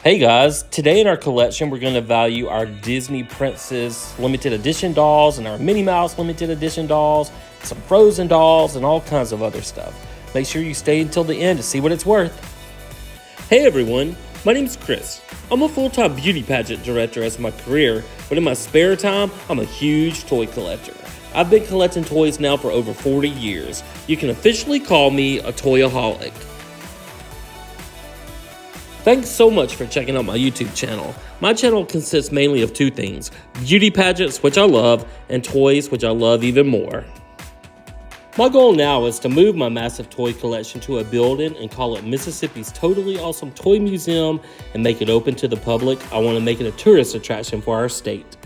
Hey guys, today in our collection we're going to value our Disney Princess limited edition dolls and our Minnie Mouse limited edition dolls, some Frozen dolls, and all kinds of other stuff. Make sure you stay until the end to see what it's worth. Hey everyone, my name's Chris. I'm a full-time beauty pageant director as my career, but in my spare time, I'm a huge toy collector. I've been collecting toys now for over 40 years. You can officially call me a toyaholic. Thanks so much for checking out my YouTube channel. My channel consists mainly of two things: beauty pageants, which I love, and toys, which I love even more. My goal now is to move my massive toy collection to a building and call it Mississippi's Totally Awesome Toy Museum and make it open to the public. I want to make it a tourist attraction for our state.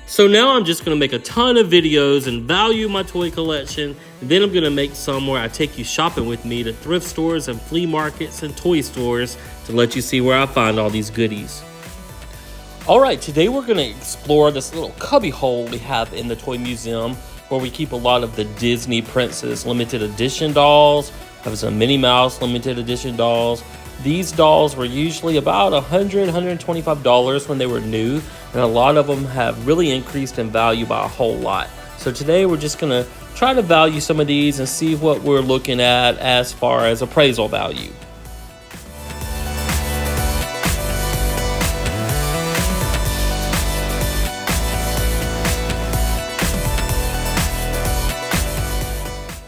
So now I'm just going to make a ton of videos and value my toy collection. And then I'm going to make some where I take you shopping with me to thrift stores and flea markets and toy stores to let you see where I find all these goodies. Alright, today we're going to explore this little cubby hole we have in the toy museum where we keep a lot of the Disney Princess limited edition dolls. I have some Minnie Mouse limited edition dolls. These dolls were usually about $100, $125 when they were new, and a lot of them have really increased in value by a whole lot. So today we're just going to try to value some of these and see what we're looking at as far as appraisal value.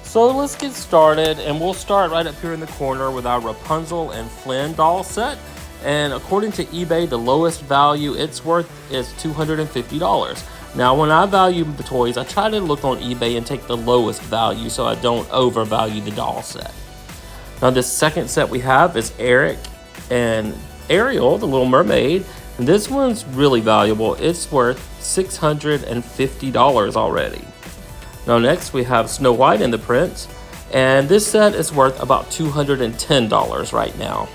So let's get started, and we'll start right up here in the corner with our Rapunzel and Flynn doll set. And according to eBay, the lowest value it's worth is $250. Now, when I value the toys, I try to look on eBay and take the lowest value so I don't overvalue the doll set. Now, this second set we have is Eric and Ariel, the Little Mermaid. And this one's really valuable. It's worth $650 already. Now next we have Snow White and the Prince, and this set is worth about $210 right now.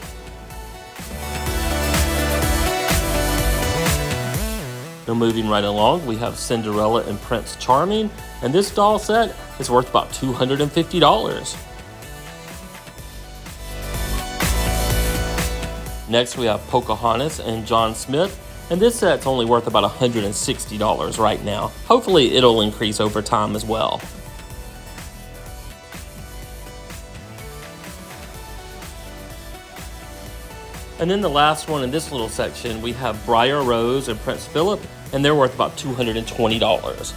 Now moving right along, we have Cinderella and Prince Charming, and this doll set is worth about $250. Next we have Pocahontas and John Smith, and this set's only worth about $160 right now. Hopefully it'll increase over time as well. And then the last one in this little section, we have Briar Rose and Prince Philip, and they're worth about $220.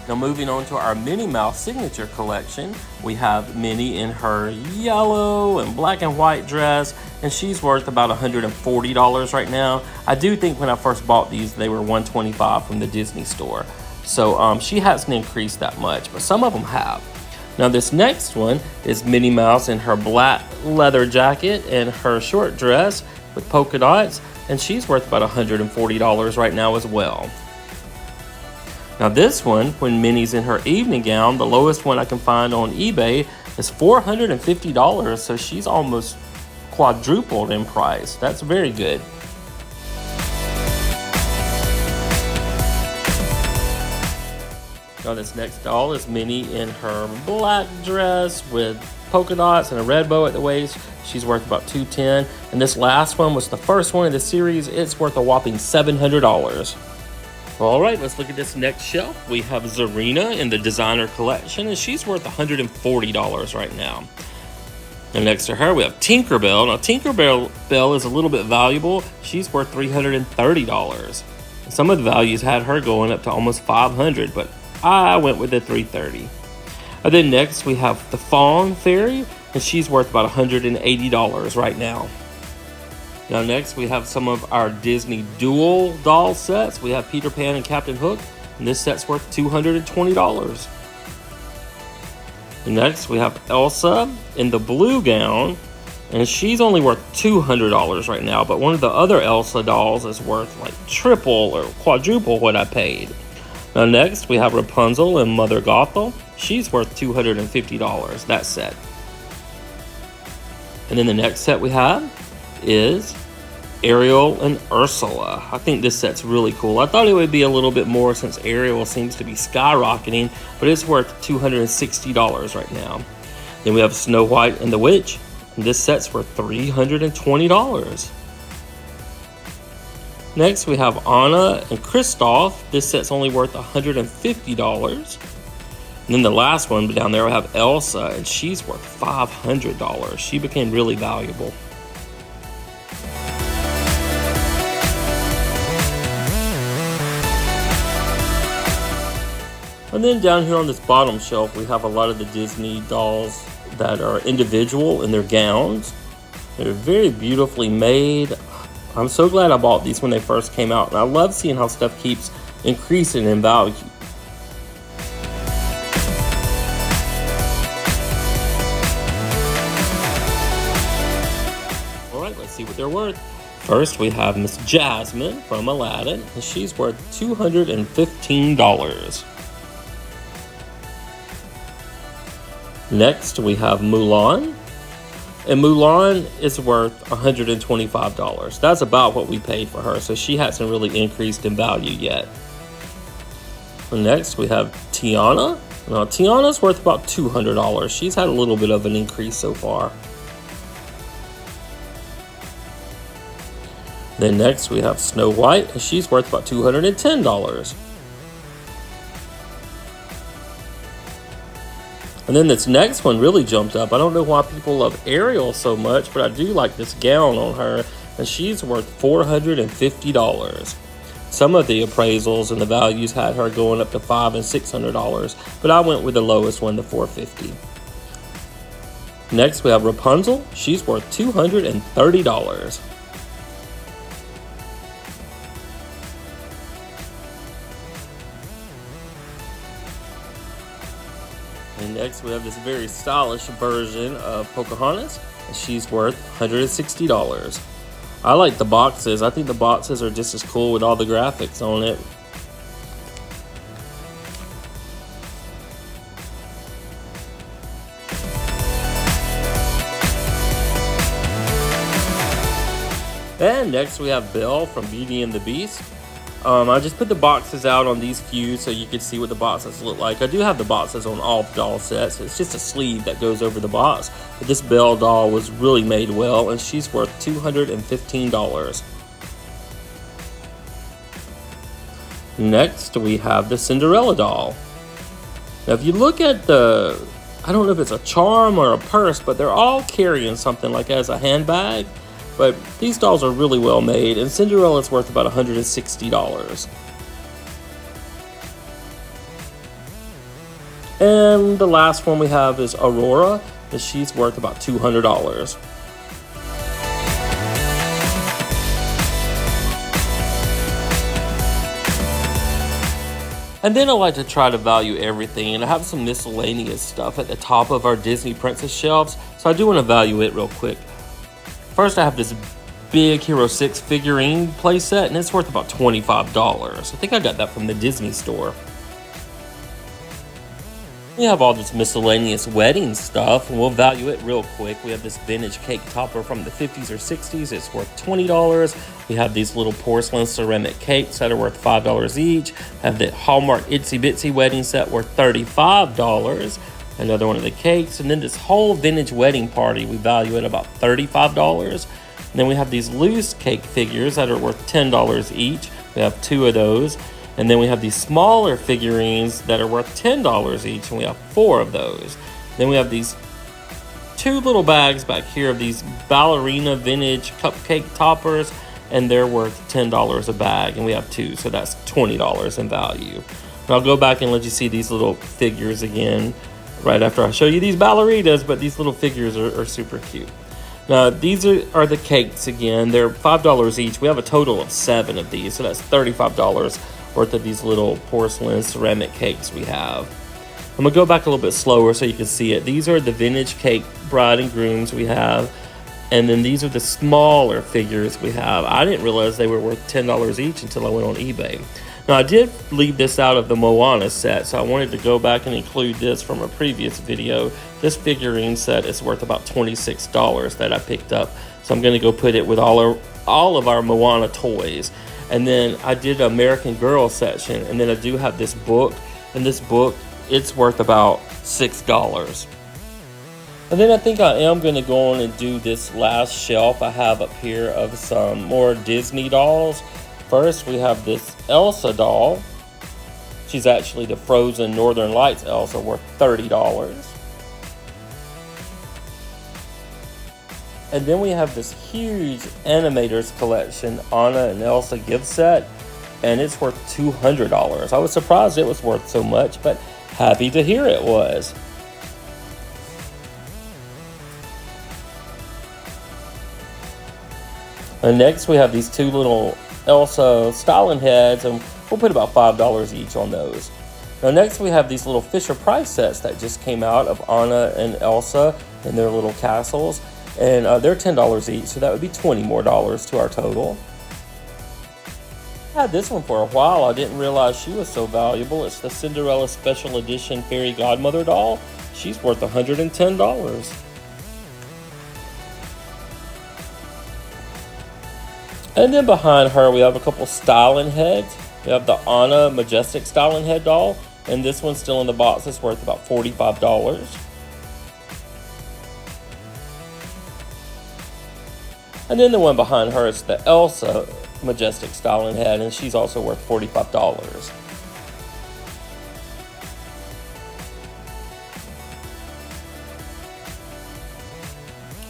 Now moving on to our Minnie Mouse signature collection, we have Minnie in her yellow and black and white dress, and she's worth about $140 right now. I do think when I first bought these, they were $125 from the Disney store. So she hasn't increased that much, but some of them have. Now this next one is Minnie Mouse in her black leather jacket and her short dress with polka dots, and she's worth about $140 right now as well. Now this one, when Minnie's in her evening gown, the lowest one I can find on eBay is $450, so she's almost quadrupled in price. That's very good. Now this next doll is Minnie in her black dress with polka dots and a red bow at the waist. She's worth about $210, and this last one was the first one in the series. It's worth a whopping $700. All right, let's look at this next shelf. We have Zarina in the designer collection, and she's worth $140 right now. And next to her, we have Tinkerbell. Now, Tinkerbell is a little bit valuable. She's worth $330. Some of the values had her going up to almost $500, but I went with the $330. And then next, we have the Fawn Fairy, and she's worth about $180 right now. Now next we have some of our Disney dual doll sets. We have Peter Pan and Captain Hook, and this set's worth $220. And next we have Elsa in the blue gown, and she's only worth $200 right now, but one of the other Elsa dolls is worth like triple or quadruple what I paid. Now next we have Rapunzel and Mother Gothel. She's worth $250, that set. And then the next set we have is Ariel and Ursula. I think this set's really cool. I thought it would be a little bit more since Ariel seems to be skyrocketing, but it's worth $260 right now. Then we have Snow White and the Witch, and this set's worth $320. Next, we have Anna and Kristoff. This set's only worth $150. And then the last one down there, we have Elsa, and she's worth $500. She became really valuable. And then down here on this bottom shelf, we have a lot of the Disney dolls that are individual in their gowns. They're very beautifully made. I'm so glad I bought these when they first came out, and I love seeing how stuff keeps increasing in value. Alright, let's see what they're worth. First, we have Miss Jasmine from Aladdin, and she's worth $215. Next, we have Mulan, and Mulan is worth $125. That's about what we paid for her, so she hasn't really increased in value yet. Next, we have Tiana. Now, Tiana's worth about $200. She's had a little bit of an increase so far. Then next, we have Snow White, and she's worth about $210. And then this next one really jumped up. I don't know why people love Ariel so much, but I do like this gown on her, and she's worth $450. Some of the appraisals and the values had her going up to $500 and $600, but I went with the lowest one, the $450. Next, we have Rapunzel. She's worth $230. And next we have this very stylish version of Pocahontas, and she's worth $160. I like the boxes. I think the boxes are just as cool with all the graphics on it. And next we have Belle from Beauty and the Beast. I just put the boxes out on these few so you can see what the boxes look like. I do have the boxes on all the doll sets. It's just a sleeve that goes over the box. But this Belle doll was really made well, and she's worth $215. Next, we have the Cinderella doll. Now, if you look at the, I don't know if it's a charm or a purse, but they're all carrying something like as a handbag. But these dolls are really well made, and Cinderella's worth about $160. And the last one we have is Aurora, and she's worth about $200. And then I like to try to value everything, and I have some miscellaneous stuff at the top of our Disney Princess shelves, so I do want to value it real quick. First, I have this big Hero 6 figurine playset, and it's worth about $25. I think I got that from the Disney store. We have all this miscellaneous wedding stuff, and we'll value it real quick. We have this vintage cake topper from the 50s or 60s. It's worth $20. We have these little porcelain ceramic cakes that are worth $5 each. I have the Hallmark Itsy Bitsy wedding set worth $35. Another one of the cakes, and then this whole vintage wedding party we value at about $35. And then we have these loose cake figures that are worth $10 each. We have 2 of those. And then we have these smaller figurines that are worth $10 each, and we have 4 of those. Then we have these 2 little bags back here of these Ballerina vintage cupcake toppers, and they're worth $10 a bag, and we have 2, so that's $20 in value. And I'll go back and let you see these little figures again right after I show you these ballerinas, but these little figures are super cute. Now, these are the cakes again. They're $5 each. We have a total of 7 of these, so that's $35 worth of these little porcelain ceramic cakes we have. I'm going to go back a little bit slower so you can see it. These are the vintage cake bride and grooms we have, and then these are the smaller figures we have. I didn't realize they were worth $10 each until I went on eBay. Now, I did leave this out of the Moana set, so I wanted to go back and include this from a previous video. This figurine set is worth about $26 that I picked up, so I'm going to go put it with all of our Moana toys. And then I did an American Girl section, and then I do have this book, and this book, it's worth about $6. And then I think I am going to go on and do this last shelf I have up here of some more Disney dolls. First, we have this Elsa doll. She's actually the Frozen Northern Lights Elsa, worth $30. And then we have this huge Animators Collection Anna and Elsa gift set, and it's worth $200. I was surprised it was worth so much, but happy to hear it was. And next we have these two little Elsa styling heads, and we'll put about $5 each on those. Now next we have these little Fisher Price sets that just came out of Anna and Elsa in their little castles, and they're $10 each, so that would be $20 more to our total. I had this one for a while. I didn't realize she was so valuable. It's the Cinderella Special Edition Fairy Godmother doll. She's worth $110. And then behind her, we have a couple styling heads. We have the Anna Majestic styling head doll, and this one's still in the box. It's worth about $45. And then the one behind her is the Elsa Majestic styling head, and she's also worth $45.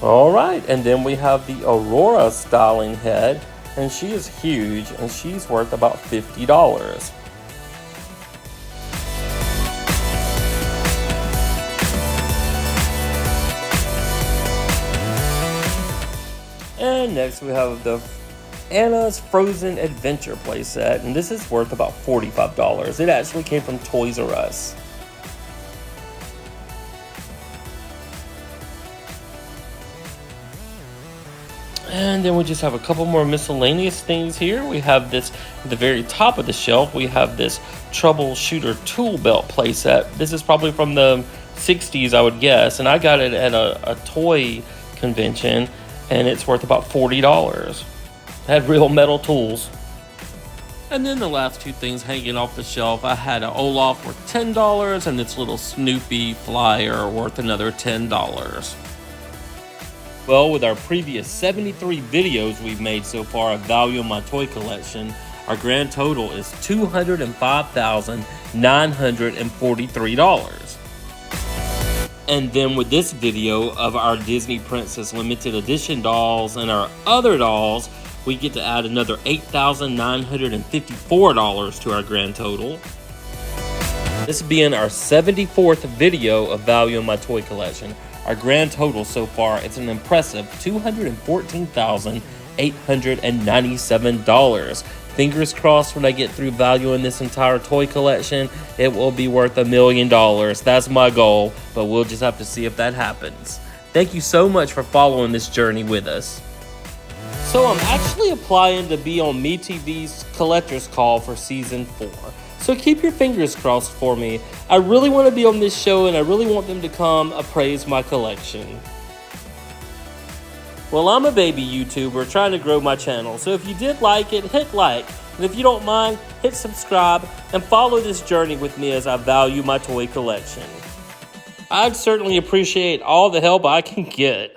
All right, and then we have the Aurora styling head, and she is huge, and she's worth about $50. And next we have the Anna's Frozen Adventure playset, and this is worth about $45. It actually came from Toys R Us. And then we just have a couple more miscellaneous things here. We have this, at the very top of the shelf, we have this Troubleshooter Tool Belt playset. This is probably from the 60s, I would guess, and I got it at a toy convention, and it's worth about $40. It had real metal tools. And then the last two things hanging off the shelf, I had an Olaf worth $10, and this little Snoopy flyer worth another $10. Well, with our previous 73 videos we've made so far of value in my toy collection, our grand total is $205,943. And then with this video of our Disney Princess limited edition dolls and our other dolls, we get to add another $8,954 to our grand total. This being our 74th video of value in my toy collection. Our grand total so far is an impressive $214,897. Fingers crossed when I get through valuing this entire toy collection, it will be worth $1 million. That's my goal, but we'll just have to see if that happens. Thank you so much for following this journey with us. So I'm actually applying to be on MeTV's Collector's Call for Season 4. So keep your fingers crossed for me. I really want to be on this show, and I really want them to come appraise my collection. Well, I'm a baby YouTuber trying to grow my channel, so if you did like it, hit like. And if you don't mind, hit subscribe and follow this journey with me as I value my toy collection. I'd certainly appreciate all the help I can get.